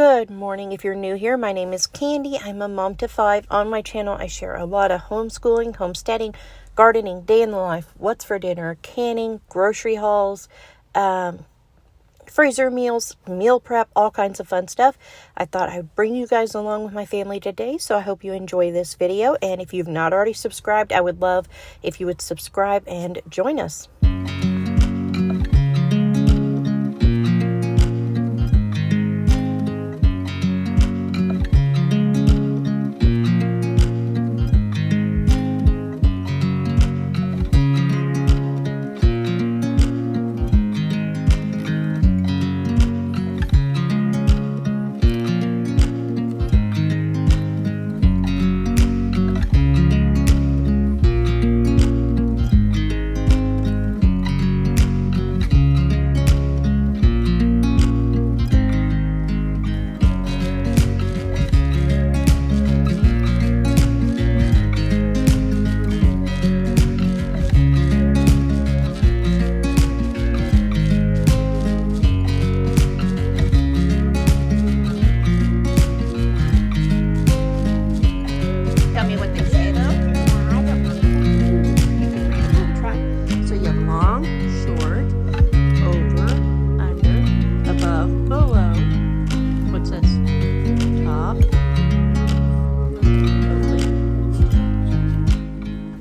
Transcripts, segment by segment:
Good morning. If you're new here, my name is Candy. I'm a mom to 5. On my channel, I share a lot of homeschooling, homesteading, gardening, day in the life, what's for dinner, canning, grocery hauls, freezer meals, meal prep, all kinds of fun stuff. I thought I'd bring you guys along with my family today, so I hope you enjoy this video. And if you've not already subscribed, I would love if you would subscribe and join us.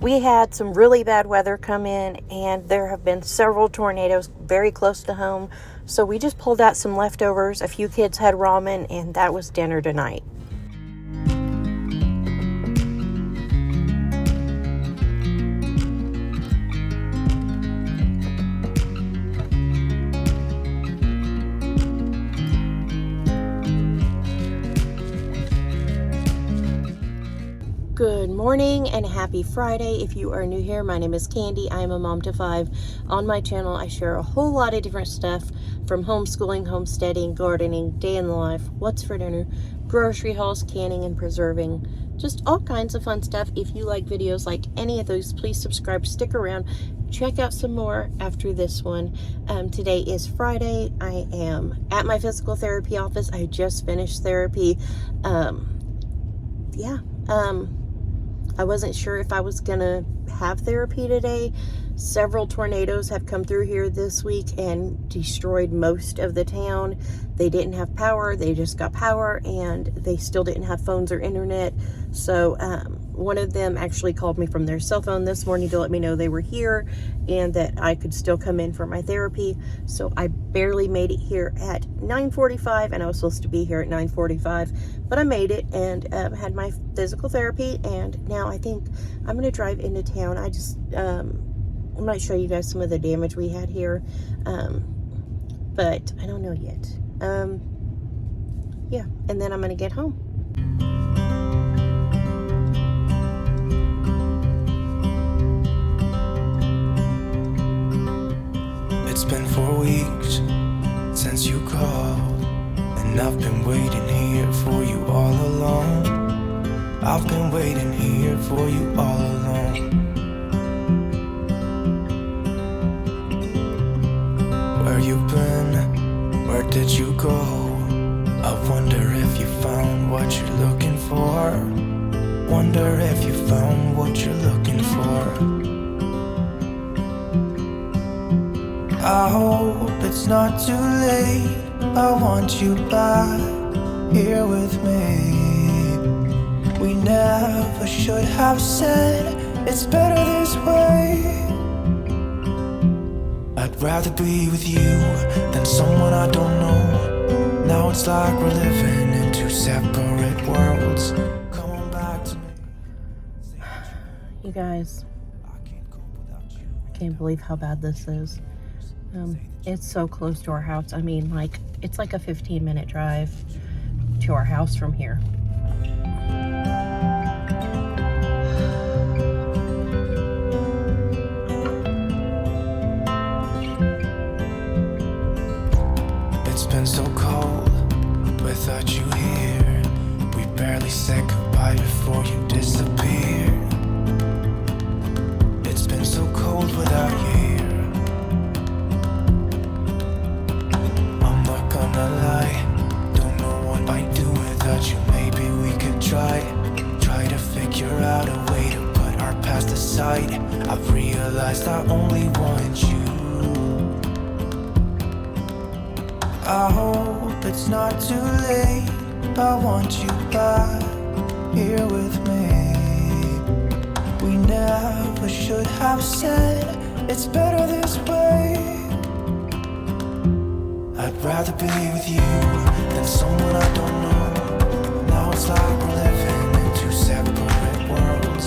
We had some really bad weather come in, and there have been several tornadoes very close to home. So we just pulled out some leftovers. A few kids had ramen, and that was dinner tonight. Good morning and happy Friday. If you are new here, my name is Candy. I am a mom to 5. On my channel, I share a whole lot of different stuff from homeschooling, homesteading, gardening, day in the life, what's for dinner, grocery hauls, canning and preserving, just all kinds of fun stuff. If you like videos like any of those, please subscribe, stick around, check out some more after this one. Today is Friday. I am at my physical therapy office. I just finished therapy. I wasn't sure if I was gonna have therapy today. Several tornadoes have come through here this week and destroyed most of the town. They didn't have power, they just got power, and they still didn't have phones or internet. So one of them actually called me from their cell phone this morning to let me know they were here and that I could still come in for my therapy. So I barely made it here at 9:45, and I was supposed to be here at 9:45, but I made it and had my physical therapy, and now I think I'm gonna drive into town. I might show you guys some of the damage we had here, but I don't know yet. Yeah, and then I'm gonna get home. It's been 4 weeks since you called, and I've been waiting here for you all along. I've been waiting here for you all along. Where you been? Where did you go? I wonder if you found what you're looking for. Wonder if you found what you're looking for. I hope it's not too late. I want you back here with me. We never should have said it's better this way. I'd rather be with you than someone I don't know. Now it's like we're living in two separate worlds. Come on back to me. You guys, I can't believe how bad this is. It's so close to our house. I mean, like, it's like a 15-minute drive to our house from here. It's been so cold without you here. We barely said goodbye before you disappeared. It's been so cold without you here. I'm not gonna lie, don't know what I out a way to put our past aside. I've realized I only want you. I hope it's not too late. I want you back here with me. We never should have said it's better this way. I'd rather be with you than someone I don't know. Now it's like we're living in two separate worlds.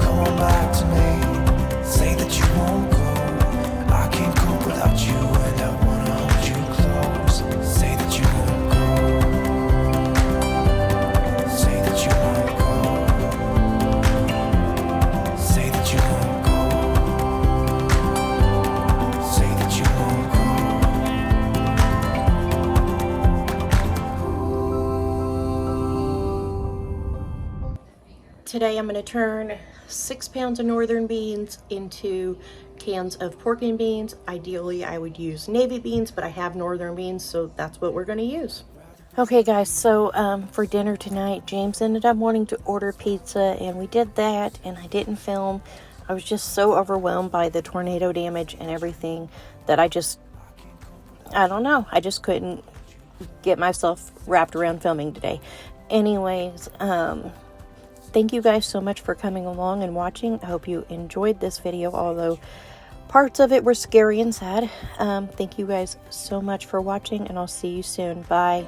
Come on back to me, say that you won't go. I can't cope without you and I wanna hold you close. Say that you won't go. Say that you won't go. Say that you won't go. Say that you won't go. Today I'm going to turn 6 pounds of northern beans into cans of pork and beans. Ideally I would use navy beans, but I have northern beans, so that's what we're going to use. Okay guys, so for dinner tonight, James ended up wanting to order pizza, and we did that, and I didn't film. I was just so overwhelmed by the tornado damage and everything that I don't know, I just couldn't get myself wrapped around filming today. Anyways, thank you guys so much for coming along and watching. I hope you enjoyed this video, although parts of it were scary and sad. Thank you guys so much for watching, and I'll see you soon. Bye.